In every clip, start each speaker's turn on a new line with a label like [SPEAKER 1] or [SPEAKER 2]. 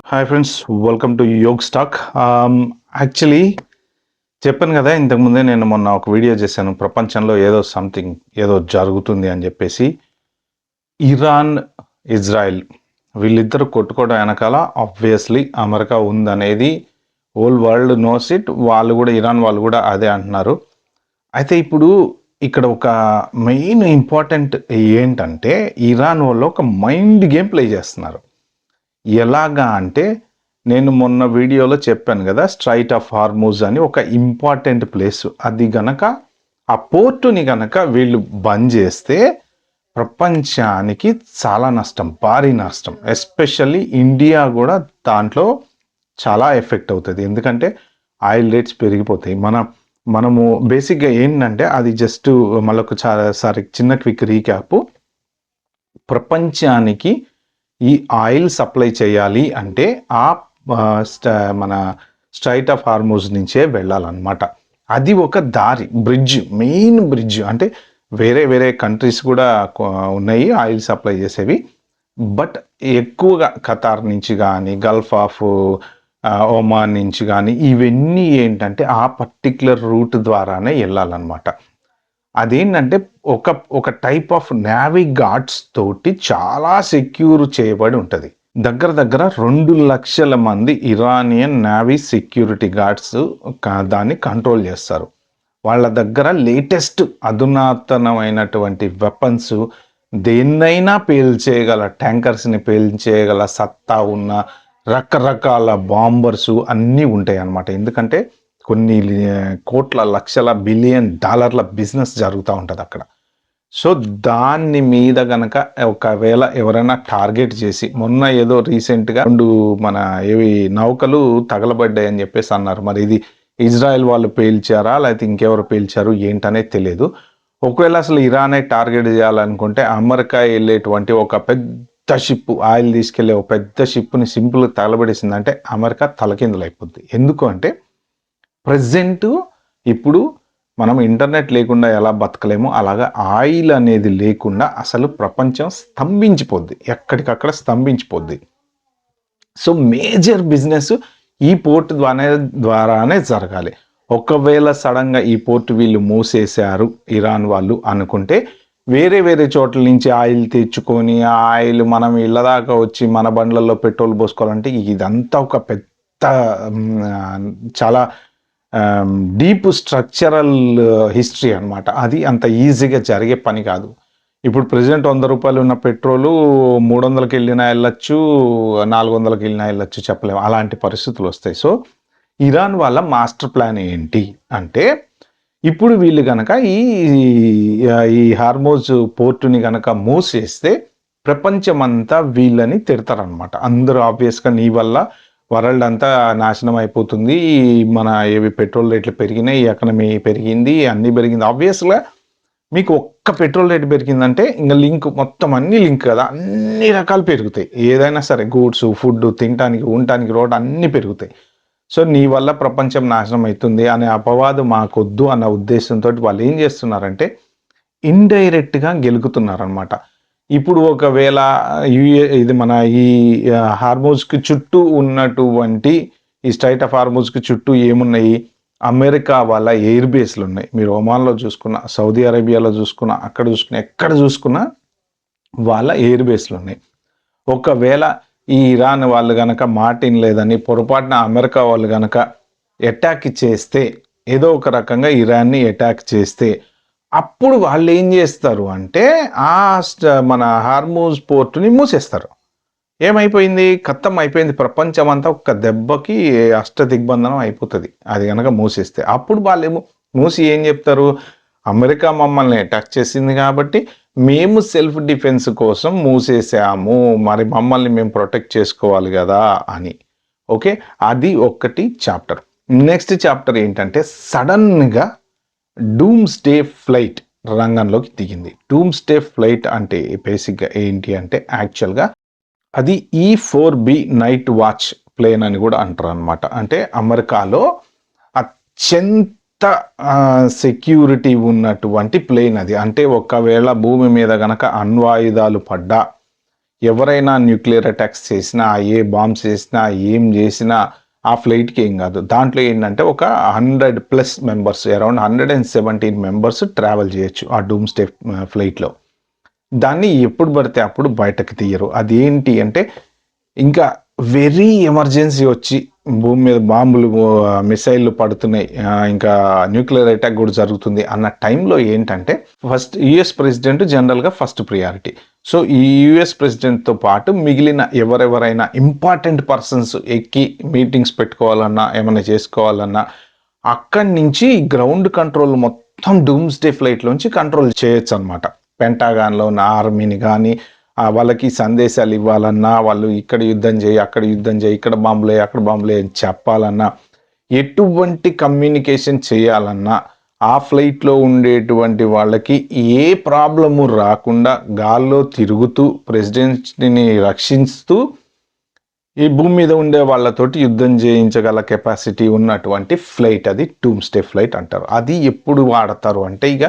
[SPEAKER 1] Hi friends, welcome to Yog stack. Actually చెప్పాను కదా, ఇంతకుముందే నేను మొన్న ఒక వీడియో చేశాను. ప్రపంచంలో ఏదో జరుగుతుంది అని చెప్పేసి. ఇరాన్, ఇజ్రాయెల్ వీళ్ళిద్దరు కొట్టుకోవడం వెనకాల ఆబ్వియస్లీ అమెరికా ఉందనేది whole world knows it. Iran వాళ్ళు కూడా అదే అంటున్నారు. అయితే ఇప్పుడు ఇక్కడ ఒక మెయిన్ ఇంపార్టెంట్ ఏంటంటే, ఇరాన్ వాళ్ళు ఒక మైండ్ గేమ్ ప్లే చేస్తున్నారు. ఎలాగా అంటే, నేను మొన్న వీడియోలో చెప్పాను కదా, స్ట్రైట్ ఆఫ్ హార్మూజ్ అని ఒక ఇంపార్టెంట్ ప్లేస్. అది గనక ఆ పోర్టుని గనక వీళ్ళు బంద్ చేస్తే ప్రపంచానికి చాలా నష్టం, భారీ నష్టం. ఎస్పెషల్లీ ఇండియా కూడా దాంట్లో చాలా ఎఫెక్ట్ అవుతుంది. ఎందుకంటే ఆయిల్ రేట్స్ పెరిగిపోతాయి. మనము బేసిక్గా ఏంటంటే, అది జస్ట్ మళ్ళొకసారి చిన్న క్విక్ రీక్యాప్. ప్రపంచానికి ఈ ఆయిల్ సప్లై చేయాలి అంటే మన స్ట్రైట్ ఆఫ్ హార్మూజ్ నుంచే వెళ్ళాలన్నమాట. అది ఒక దారి, మెయిన్ బ్రిడ్జ్. అంటే వేరే కంట్రీస్ కూడా ఉన్నాయి ఆయిల్ సప్లై చేసేవి. బట్ ఎక్కువగా ఖతార్ నుంచి కానీ, గల్ఫ్ ఆఫ్ ఒమాన్ నుంచి కానీ, ఇవన్నీ ఏంటంటే ఆ పర్టిక్యులర్ రూట్ ద్వారానే వెళ్ళాలన్నమాట. అదేంటంటే ఒక టైప్ ఆఫ్ నావీ గార్డ్స్ తోటి చాలా సెక్యూర్ చేయబడి ఉంటుంది. దగ్గర 2 లక్షల మంది ఇరానియన్ నావీ సెక్యూరిటీ గార్డ్స్ దాన్ని కంట్రోల్ చేస్తారు. వాళ్ళ దగ్గర లేటెస్ట్ అధునాతనమైనటువంటి వెపన్స్, దేన్నైనా పేల్చేయగల, ట్యాంకర్స్ని పేల్చేయగల సత్తా ఉన్న రకరకాల బాంబర్స్ అన్నీ ఉంటాయి అన్నమాట. ఎందుకంటే కొన్ని కోట్ల, లక్షల, బిలియన్ డాలర్ల బిజినెస్ జరుగుతూ ఉంటుంది అక్కడ. సో దాన్ని మీద గనక ఒకవేళ ఎవరైనా టార్గెట్ చేసి, మొన్న ఏదో రీసెంట్గా 2 మన నౌకలు తగలబడ్డాయి అని చెప్పేసి అన్నారు. మరి ఇది ఇజ్రాయెల్ వాళ్ళు పేల్చారా లేకపోతే ఇంకెవరు పేల్చారు ఏంటనేది తెలియదు. ఒకవేళ అసలు ఇరానే టార్గెట్ చేయాలనుకుంటే, అమెరికా వెళ్ళేటువంటి ఒక పెద్ద షిప్, ఆయిల్ తీసుకెళ్లే ఒక పెద్ద షిప్ని సింపుల్గా తగలబడేసిందంటే అమెరికా తలకిందులైపోద్ది. ఎందుకు అంటే, ప్రజెంట్ ఇప్పుడు మనం ఇంటర్నెట్ లేకుండా ఎలా బతకలేమో అలాగా ఆయిల్ అనేది లేకుండా అసలు ప్రపంచం స్తంభించిపోద్ది, ఎక్కడికక్కడ స్తంభించిపోద్ది. సో మేజర్ బిజినెస్ ఈ పోర్ట్ ద్వారానే జరగాలి. ఒకవేళ సడన్గా ఈ పోర్ట్ వీళ్ళు మూసేశారు ఇరాన్ వాళ్ళు అనుకుంటే, వేరే చోట్ల నుంచి ఆయిల్ తెచ్చుకొని ఆ ఆయిల్ మనం ఇళ్ళ దాకా వచ్చి మన బండ్లలో పెట్రోల్ పోసుకోవాలంటే ఇదంతా ఒక పెద్ద చాలా డీప్ స్ట్రక్చరల్ హిస్టరీ అనమాట. అది అంత ఈజీగా జరిగే పని కాదు. ఇప్పుడు ప్రెజెంట్ 100 రూపాయలు ఉన్న పెట్రోలు 300కి వెళ్ళినా వెళ్ళచ్చు, 400కి వెళ్ళినా వెళ్ళచ్చు, చెప్పలేము. అలాంటి పరిస్థితులు వస్తాయి. సో ఇరాన్ వాళ్ళ మాస్టర్ ప్లాన్ ఏంటి అంటే, ఇప్పుడు వీళ్ళు గనక ఈ హార్మోజ్ పోర్టుని గనక మూసేస్తే ప్రపంచమంతా వీళ్ళని తిడతారనమాట. అందరూ ఆబ్వియస్గా నీ వల్ల వరల్డ్ అంతా నాశనం అయిపోతుంది, మన పెట్రోల్ రేట్లు పెరిగినాయి, ఎకనమీ పెరిగింది, అన్నీ పెరిగింది. ఆబ్వియస్గా మీకు ఒక్క పెట్రోల్ రేటు పెరిగిందంటే ఇంకా లింక్ మొత్తం అన్ని లింక్ కదా, అన్ని రకాలు పెరుగుతాయి. ఏదైనా సరే, గూడ్స్, ఫుడ్, తినడానికి, ఉండటానికి రోడ్ అన్నీ పెరుగుతాయి. సో నీ వల్ల ప్రపంచం నాశనం అవుతుంది అనే అపవాదు మాకొద్దు అన్న ఉద్దేశంతో వాళ్ళు ఏం చేస్తున్నారంటే, ఇండైరెక్ట్గా గెలుకుతున్నారనమాట. ఇప్పుడు ఒకవేళ ఇది మన ఈ హార్మోజ్కి చుట్టూ ఉన్నటువంటి ఈ స్ట్రైట్ ఆఫ్ హార్మోజ్కి చుట్టూ ఏమున్నాయి, అమెరికా వాళ్ళ ఎయిర్ బేస్లు ఉన్నాయి. మీరు ఒమాన్లో చూసుకున్న, సౌదీ అరేబియాలో చూసుకున్న, అక్కడ చూసుకున్న, ఎక్కడ చూసుకున్నా వాళ్ళ ఎయిర్ బేస్లు ఉన్నాయి. ఒకవేళ ఈ ఇరాన్ వాళ్ళు గనక మాటిన్ లేదని పొరపాటున అమెరికా వాళ్ళు గనక అటాక్ చేస్తే, ఏదో ఒక రకంగా ఇరాన్ని అటాక్ చేస్తే, అప్పుడు వాళ్ళు ఏం చేస్తారు అంటే మన హార్మూజ్ పోర్టుని మూసేస్తారు. ఏమైపోయింది, ఖతం అయిపోయింది. ప్రపంచం అంతా ఒక్క దెబ్బకి అష్టదిగ్బంధనం అయిపోతుంది అది కనుక మూసేస్తే. అప్పుడు వాళ్ళు మూసి ఏం చెప్తారు, అమెరికా మమ్మల్ని అటాక్ చేసింది కాబట్టి మేము సెల్ఫ్ డిఫెన్స్ కోసం మూసేసాము, మరి మమ్మల్ని మేము ప్రొటెక్ట్ చేసుకోవాలి కదా అని. ఓకే, అది ఒకటి చాప్టర్. నెక్స్ట్ చాప్టర్ ఏంటంటే, సడన్గా డూమ్స్డే ఫ్లైట్ రంగంలోకి దిగింది. డూమ్స్డే ఫ్లైట్ అంటే బేసిక్గా ఏంటి అంటే, యాక్చువల్గా అది E-4B నైట్ వాచ్ ప్లేన్ అని కూడా అంటారు అనమాట. అంటే అమెరికాలో అత్యంత సెక్యూరిటీ ఉన్నటువంటి ప్లేన్ అది. అంటే ఒకవేళ భూమి మీద గనక అణ్వాయుధాలు పడ్డా, ఎవరైనా న్యూక్లియర్ అటాక్స్ చేసినా, ఏ బాంబ్స్ చేసినా, ఏం చేసినా ఆ ఫ్లైట్‌కి ఏం కాదు. దాంట్లో ఏంటంటే ఒక 100+ మెంబర్స్, అరౌండ్ 117 మెంబర్స్ ట్రావెల్ చేయొచ్చు ఆ డూమ్స్‌డే ఫ్లైట్‌లో. దాన్ని ఎప్పుడు పడితే అప్పుడు బయటకు తీయరు. అదేంటి అంటే ఇంకా వెరీ ఎమర్జెన్సీ వచ్చి భూమి మీద బాంబులు, మిసైల్‌లు పడుతున్నాయి. ఇంకా న్యూక్లియర్ అటాక్ కూడా జరుగుతుంది అన్న టైంలో ఏంటంటే ఫస్ట్ యూఎస్ ప్రెసిడెంట్ జనరల్‌గా ఫస్ట్ ప్రియారిటీ. సో, ఈ యూఎస్ ప్రెసిడెంట్‌తో పాటు మిగిలిన ఎవరెవరైనా ఇంపార్టెంట్ పర్సన్స్ ఎక్కి మీటింగ్స్ పెట్టుకోవాలన్నా, ఏమన్నా చేసుకోవాలన్నా అక్కడి నుంచి గ్రౌండ్ కంట్రోల్ మొత్తం డూమ్స్‌డే ఫ్లైట్‌లోంచి కంట్రోల్ చేయొచ్చనమాట. పెంటాగాన్‌లో ఉన్న ఆర్మీని గానీ, వాళ్ళకి సందేశాలు ఇవ్వాలన్నా, వాళ్ళు ఇక్కడ యుద్ధం చేయి, అక్కడ యుద్ధం చేయి, ఇక్కడ బాంబులేయి, అక్కడ బాంబులేయి అని చెప్పాలన్నా, ఎటువంటి కమ్యూనికేషన్ చేయాలన్నా, ఆ ఫ్లైట్‌లో ఉండేటువంటి వాళ్ళకి ఏ ప్రాబ్లము రాకుండా గాల్లో తిరుగుతూ ప్రెసిడెంట్‌ని రక్షిస్తూ ఈ భూమి మీద ఉండే వాళ్ళతోటి యుద్ధం చేయించగల కెపాసిటీ ఉన్నటువంటి ఫ్లైట్ అది డూమ్స్‌డే ఫ్లైట్ అంటారు. అది ఎప్పుడు వాడతారు అంటే ఇక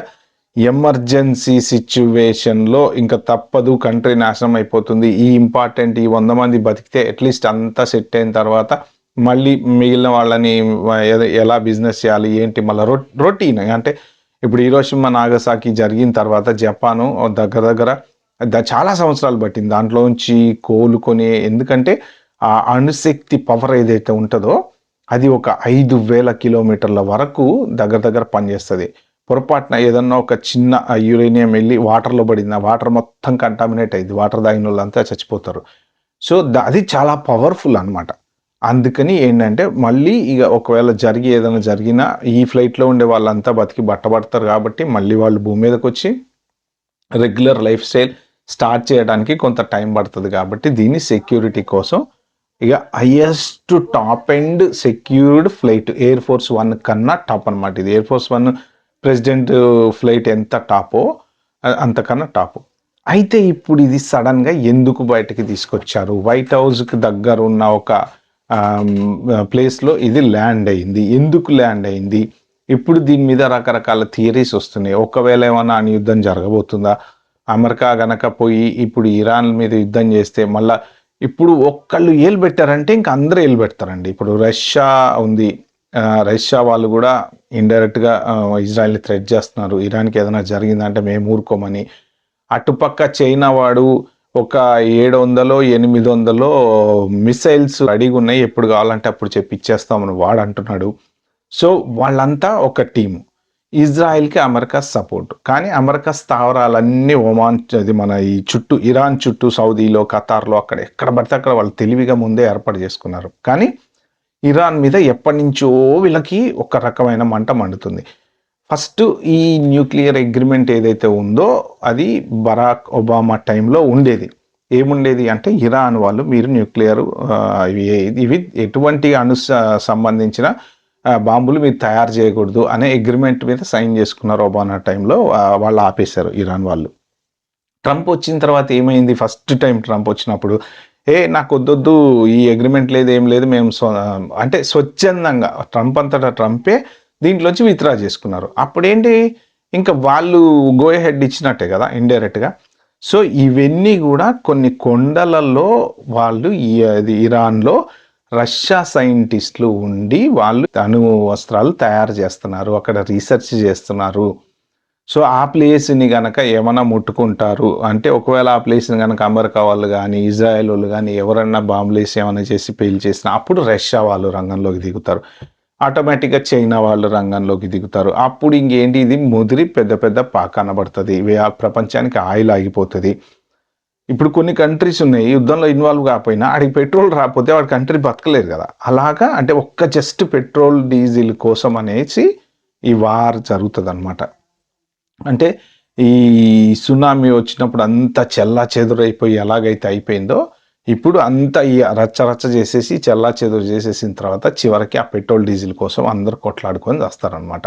[SPEAKER 1] ఎమర్జెన్సీ సిచ్యువేషన్‌లో ఇంకా తప్పదు, కంట్రీ నాశనం అయిపోతుంది. ఈ ఇంపార్టెంట్ ఈ 100 మంది బతికితే అట్‌లీస్ట్ అంతా సెట్ అయిన తర్వాత మళ్ళీ మిగిలిన వాళ్ళని ఎలా బిజినెస్ చేయాలి ఏంటి మళ్ళా రొటీన్ అంటే ఇప్పుడు హిరోషిమా, నాగసాకి జరిగిన తర్వాత జపాను దగ్గర దగ్గర చాలా సంవత్సరాలు పట్టింది దాంట్లోంచి కోలుకొని. ఎందుకంటే ఆ అణుశక్తి పవర్ ఏదైతే ఉంటదో అది ఒక 5,000 కిలోమీటర్ల వరకు దగ్గర దగ్గర పనిచేస్తది. పొరపాటున ఏదన్నా ఒక చిన్న యురేనియం వెళ్ళి వాటర్‌లో పడింది. ఆ వాటర్ మొత్తం కంటామినేట్ అయ్యిద్ది. వాటర్ తాగినోళ్ళంతా చచ్చిపోతారు. సో, అది చాలా పవర్‌ఫుల్ అన్నమాట. అందుకని ఏంటంటే మళ్ళీ ఇగ ఒకవేళ ఏదైనా జరిగినా ఈ ఫ్లైట్‌లో ఉండే వాళ్ళంతా బతికి బట్టబడతారు కాబట్టి మళ్ళీ వాళ్ళు భూమి మీదకొచ్చి రెగ్యులర్ లైఫ్ స్టైల్ స్టార్ట్ చేయడానికి కొంత టైం పడతది కాబట్టి దీన్ని సెక్యూరిటీ కోసం ఇక highest top end secured flight air force 1 కన్నా టాప్ అనమాట. ఇది ఎయిర్ ఫోర్స్ 1 ప్రెసిడెంట్ ఫ్లైట్ ఎంత టాపో అంతకన్నా టాప్. అయితే ఇప్పుడు ఇది సడన్‌గా ఎందుకు బయటకి తీసుకొచ్చారు? వైట్ హౌస్‌కి దగ్గర ఉన్న ఒక ప్లేస్‌లో ఇది ల్యాండ్ అయింది. ఎందుకు ల్యాండ్ అయింది? ఇప్పుడు దీని మీద రకరకాల థియరీస్ వస్తున్నాయి. ఒకవేళ ఏమన్నా యుద్ధం జరగబోతుందా? అమెరికా గనక పోయి ఇప్పుడు ఇరాన్ మీద యుద్ధం చేస్తే మళ్ళా ఇప్పుడు ఒక్కళ్ళు ఏలు పెట్టారంటే ఇంక అందరూ ఏలు పెడతారండి. ఇప్పుడు రష్యా ఉంది. రష్యా వాళ్ళు కూడా ఇండైరెక్ట్‌గా ఇజ్రాయెల్‌ని థ్రెట్ చేస్తున్నారు. ఇరాన్‌కి ఏదైనా జరిగిందంటే మేము ఊరుకోమని. అటుపక్క చైనా వాడు ఒక 700 800 మిసైల్స్ రెడీగా ఉన్నాయి. ఎప్పుడు కావాలంటే అప్పుడు చెప్పి ఇచ్చేస్తామని వాడు అంటున్నాడు. సో, వాళ్ళంతా ఒక టీము. ఇజ్రాయెల్‌కి అమెరికా సపోర్ట్. కానీ అమెరికా స్థావరాలన్నీ ఒమాన్ అది మన ఈ చుట్టూ ఇరాన్ చుట్టూ సౌదీలో, ఖతార్‌లో అక్కడ ఎక్కడ పడితే అక్కడ వాళ్ళు తెలివిగా ముందే ఏర్పాటు చేసుకున్నారు. కానీ ఇరాన్ మీద ఎప్పటినుంచో వీళ్ళకి ఒక రకమైన మంట మండుతుంది. ఫస్ట్ ఈ న్యూక్లియర్ అగ్రీమెంట్ ఏదైతే ఉందో అది బరాక్ ఒబామా టైంలో ఉండేది. ఏముండేది అంటే ఇరాన్ వాళ్ళు మీరు న్యూక్లియర్ ఇవి ఎటువంటి సంబంధించిన బాంబులు మీరు తయారు చేయకూడదు అనే అగ్రిమెంట్ మీద సైన్ చేసుకున్నారు ఒబామా టైంలో. వాళ్ళు ఆపేశారు ఇరాన్ వాళ్ళు. ట్రంప్ వచ్చిన తర్వాత ఏమైంది? ఫస్ట్ టైం ట్రంప్ వచ్చినప్పుడు నాకొద్దొద్దు ఈ అగ్రిమెంట్ లేదు ఏం లేదు మేము అంటే స్వచ్ఛందంగా ట్రంప్ అంతటా ట్రంపే దీంట్లోంచి విత్డ్రా చేసుకున్నారు. అప్పుడేంటి ఇంకా వాళ్ళు గో హెడ్ ఇచ్చినట్టే కదా ఇండైరెక్ట్‌గా. సో, ఇవన్నీ కూడా కొన్ని కొండలలో వాళ్ళు ఇరాన్‌లో రష్యా సైంటిస్టులు ఉండి వాళ్ళు అణు వస్త్రాలు తయారు చేస్తున్నారు. అక్కడ రీసెర్చ్ చేస్తున్నారు. సో, ఆ ప్లేస్‌ని గనక ఏమన్నా ముట్టుకుంటారు అంటే ఒకవేళ ఆ ప్లేస్‌ని గనక అమెరికా వాళ్ళు గానీ, ఇజ్రాయెల్ వాళ్ళు గానీ ఎవరన్నా బాంబులేసి ఏమన్నా చేసి పేల్చేసినా అప్పుడు రష్యా వాళ్ళు రంగంలోకి దిగుతారు. ఆటోమేటిక్‌గా చైనా వాళ్ళు రంగంలోకి దిగుతారు. అప్పుడు ఇంకేంటి ఇది ముదిరి పెద్ద పెద్ద కనబడతది. ప్రపంచానికి ఆయిల్ ఆగిపోతది. ఇప్పుడు కొన్ని కంట్రీస్ ఉన్నాయి. యుద్ధంలో ఇన్వాల్వ్ కాకపోయినా ఆడికి పెట్రోల్ రాకపోతే వాడి కంట్రీ బతకలేదు కదా! అలాగా అంటే ఒక్క జస్ట్ పెట్రోల్, డీజిల్ కోసం అనేసి ఈ వార్ జరుగుతదనమాట. అంటే ఈ సునామీ వచ్చినప్పుడు అంతా చెల్లాచెదురైపోయి ఎలాగైతే అయిపోయిందో, ఇప్పుడు అంతా ఈ రచ్చ చేసేసి చెల్లాచెదురు చేసేసిన తర్వాత చివరికి ఆ పెట్రోల్, డీజిల్ కోసం అందరూ కొట్లాడుకొని చస్తారనమాట.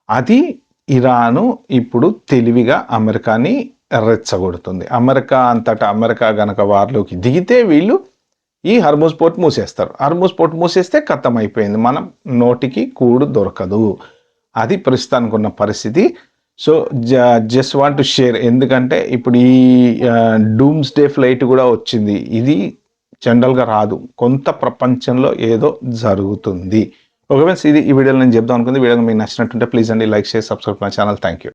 [SPEAKER 1] అది ఇరాను ఇప్పుడు తెలివిగా అమెరికాని రెచ్చగొడుతుంది. అమెరికా గనక వార్‌లోకి దిగితే వీళ్ళు ఈ హర్ముజ్ పోర్ట్ మూసేస్తారు. హర్ముజ్ పోర్ట్ మూసేస్తే ఖతం అయిపోయింది. మనం నోటికి కూడు దొరకదు. అది ప్రస్తుతానికున్న పరిస్థితి. So just want to share, ఎందుకంటే ఇప్పుడు ఈ డూమ్స్ డే ఫ్లైట్ కూడా వచ్చింది. ఇది జనరల్గా రాదు, కొంత ప్రపంచంలో ఏదో జరుగుతుంది. ఓకే ఫ్రెండ్స్, ఇది ఈ వీడియోలో నేను చెప్దాం అనుకుంది. వీడియో మీకు నచ్చినట్టుంటే ప్లీజ్ అండి like, share, subscribe my channel. Thank you.